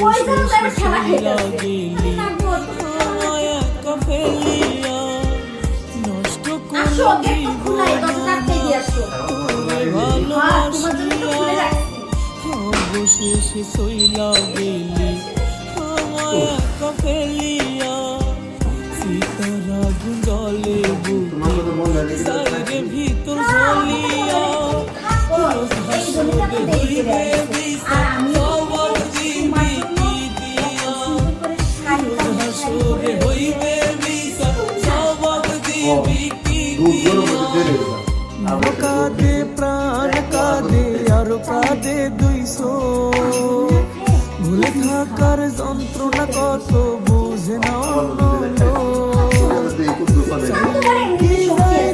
কই যাও তার খেলা খাইতেছে না গো ফেলিয়া নষ্ট আসো ওকে তো খুলাই দরজা আটকে দিয়ে আসো হ্যাঁ তোমার জন্য তো খুলে রাখছি অবশেষে সইলা গেলি আমায় ফেলিয়া সীতারা গুঞ্জলে বুকে সাইরে ভিতর ঝলিয়া এই জন্য তো দেরি করে আসছি আর আমি সবার দিবি কি দিয়া হাসরে হইবে বিসা সবার দিবি কি দিয়া কাঁদে প্রাণ কাঁদে আর কাঁদে 200 ভুলে থাকার যন্ত্রণা কত বুঝে না অন্য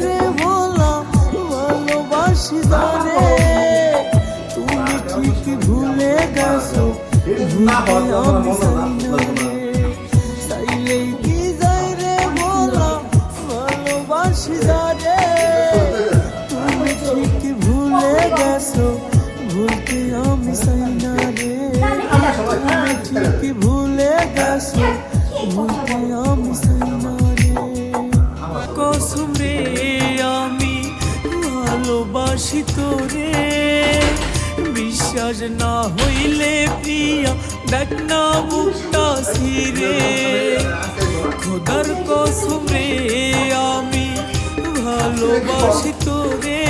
রে বলা ভালোবাসি জানে তুমি ঠিক ভুলে গেছো ভুলতে আমি চাইলেই কি যাই রে বলা ভালোবাসি জানে তুমি ঠিক ভুলে গেছো ভুলতে আমি চাই না রে তুমি ঠিক ভুলে গেছো ভুলতে আমি চাই না রে কসম রে আমি ভালোবাসি তোরে বিশ্বাস না হইলে প্রিয়া দেখ না বুকটা সিরে খোদার কসম রে আমি ভালোবাসি তোরে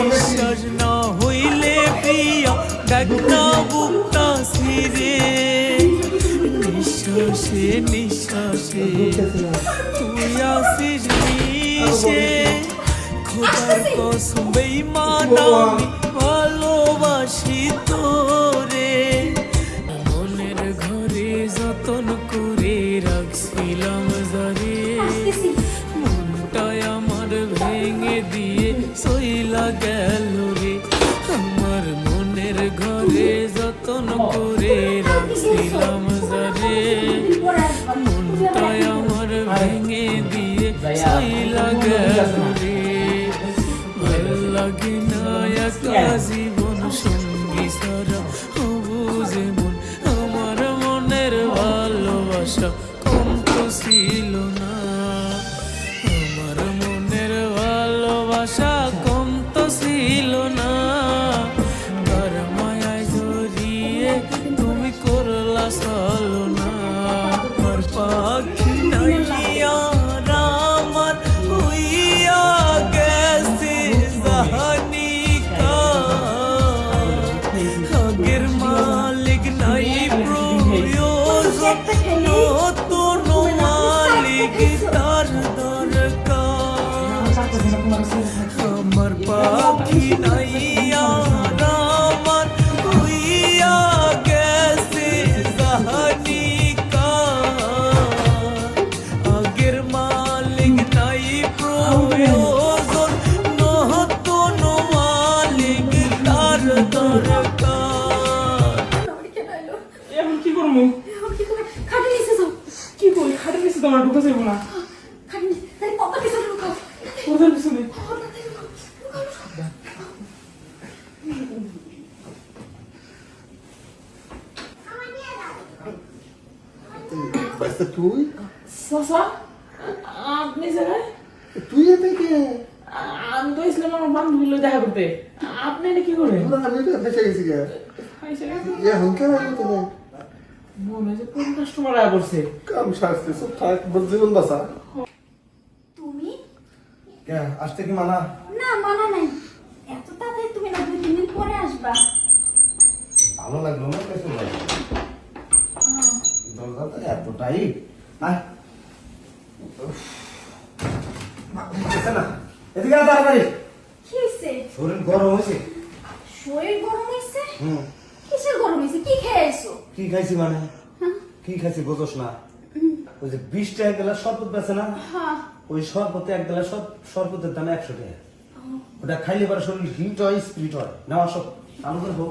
বিশ্বাস না হইলে প্রিয়া দেখ না বুকটা সিরে নিঃশ্বাসে নিঃশ্বাসে তুই আসিস মিশে খোদার কসম বেঈমান আমি ভালোবাসি তোরে মনের ঘরে যতন করে রাখছিলাম যারে মনটাই আমার ভেঙে দিয়ে সইলা গেল রে আমার মনের ঘরে যতন করে রাখছিলাম যারে মনটাই আমার ভেঙে দিয়ে সইলা গেল রে ভাল লাগে না একা জীবন সঙ্গী সারা বুঝে মন আমার মনের ভালোবাসা কম তো ছিল না আমার মনের ভালোবাসা কম তো ছিল না তার মায়ায় জড়িয়ে তুমি করলা চলো না আর পাখি নাইয়া আমার হইয়া গেছে জাহানিকা আগের মালিক নাই প্রয়োজন নতুন মালিক তার দরকার আমার পাখি নাইয়া আমার হইয়া গেছে জাহানিকা আগের মালিক নাই প্রয়োজন নতুন মালিক তার দরকার এখন কি করবো? খাটে নিচে যাও কি করি? খাটে নিচে তো আমার ঢুকে যাবো না। খাটে নিচে তাই পপা কিছু লুকাও কোথায় পিছনে? তুই চাচা, আপনি জায়গায়? তুই এতে কে? আমি তো ইসলাম আমার বান্ধবী লই দেখা করতে। আপনি এটা কি করেন? আমি তো ফেসে গেছি গে। খাইছে গেছে? ইয়ে হুঁকে রাখবো তোকে। মনে হয় যে কোন কাস্টমার আয়া পড়ছে। কাম শাস্তি সব থাক জীবন বাঁচা। তুমি কে আসতে কি মানা? না মানা নাই এত তাড়াতাড়ি তুমি না 2-3 দিন পরে আসবা ভালো লাগলো না কেসে লাগলো? দরজাটা এতটাই আয় না এদিকে আয় তাড়াতাড়ি। কি হইছে শরীর গরম হয়েছে। শরীর গরম হইছে কিসের গরম হইছে কি খেয়েছো কি খাইছি মানে? কি খাইছি বুঝোস না? ওই যে 20 টাকা গ্লাস শরবত বেছে না, হ্যাঁ ওই শরবতে এক গ্লাস শরবতের দাম 100 টাকা। ওটা খাইলে পরে শরীর হিট হয় স্পিড হয়। নেওয়া সব আলু করবো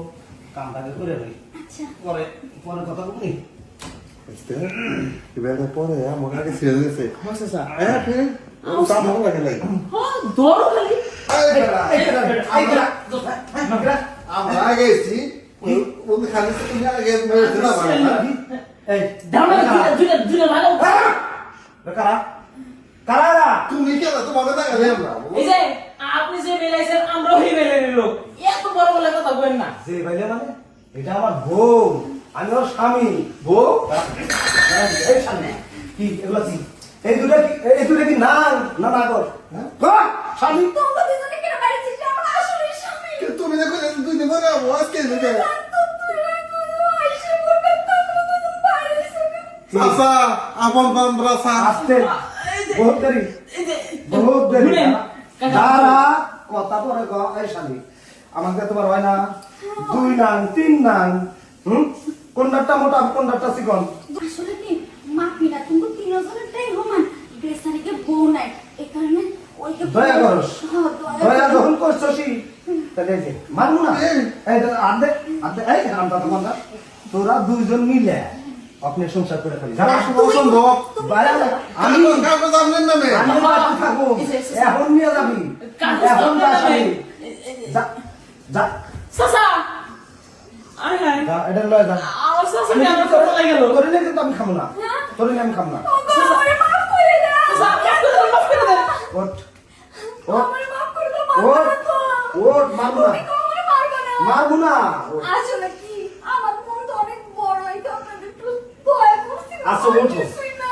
কামটাকে করে রই আচ্ছা পরে পরে কথা বলি। এবারে পরে আমার আগে ছেড়ে দিয়েছে। আচ্ছা স্যার। হ্যাঁ ফিরে সাম ভালো লাগে লাগে। হ্যাঁ ধরো খালি। আমরা গেছি তুমি খালি তুমি আগে মেরে দিলা এই দাও না দুইটা ভালো কারা কারা তুমি কেন তোমাকে টাকা দেব না এই যে আপনি যে মেলাইছেন আমরাও হি মেলে নিল এত বড় বড় কথা বলেন না যে ভাইলে মানে এটা আমার বউ আমি ওর স্বামী বউ এই স্বামী কি এগুলা কি এই দুটা কি না না না কর হ্যাঁ স্বামী তোমরা দুজনে কেন বাড়ি ছিস আমার আসলে স্বামী তুমি দেখো দুই দিন পরে আওয়াজ কে দিবে সাসা আপন বান্দরা সা আস্তে বহুত দেরি এই যে বহুত দেরি শুনেন, কাকা। দাঁড়া কথা পরে গ এই স্বামী আমাকে তোমার হয় না 2 নাং 3 নাং কোনটা মোটা কোনটা চিকন আসলে কি মাফিনা কিন্তু তিনজনেরটাই সমান গ্রেসারিকে বউ নাই এই কারণে ওইকে দয়া করস হ্যাঁ, দয়া যখন করছসি তাহলে এই যে মানবো না এই আর্ধে আর্ধে এই আমরা তোমার না তোরা দুইজন মিলে আপনি সংসার করে খালি যারা অসম্ভব আমি কাগজ জানেন না মে আমি বাড়ি থাকবো এখন নিয়ে যাবি এখন যাবি যা যা সাসা আয় হায় যা এটা লয় যা আমার সাসা কে আমার কথা লাগে গেল তোরে নিয়ে কিন্তু আমি খাবো না তোরে নিয়ে আমি খাবো না আমারে মাফ করে দাও সাসা মাফ করে দেন ওঠ ওঠ আমারে মাফ করে দাও ওঠ মাফ করে দাও ওঠ মারবো না তুমি আমারে মারবে না মারবো না ওঠ। আসলে কি আমার মন তো অনেক বড় এটা আপনাদের একটু দয়া করছি আচ্ছা ওঠো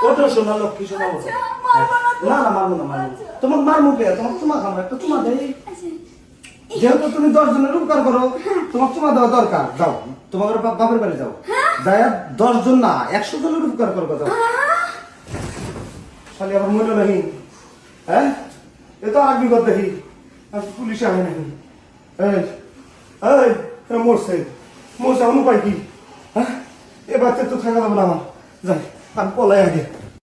ওঠো সোনা লক্ষ্মী সোনা ওঠো আচ্ছা, মারবো না তো। না না মারবো না মারবো না। আচ্ছা। তোমার মারবো কে তোমার চুমা খাবো একটা চুমা দেই আচ্ছা, যেহেতু তুমি 10 জনের উপকার করো তোমার চুমা দেওয়া দরকার যাও তোমার বাপের বাড়ি যাও যাই 10 জন না 100 জনের উপকার করবো যাও খালি আবার মনে নাহি হ্যাঁ এ তো আর বিপদ দেখি আর পুলিশে আনে নাকি এই এই এ মরছে মরছে আমার উপায় কি হ্যাঁ এ বাচ্চা তো থাকা যাবে না আমার যাই আমি পলাই আগে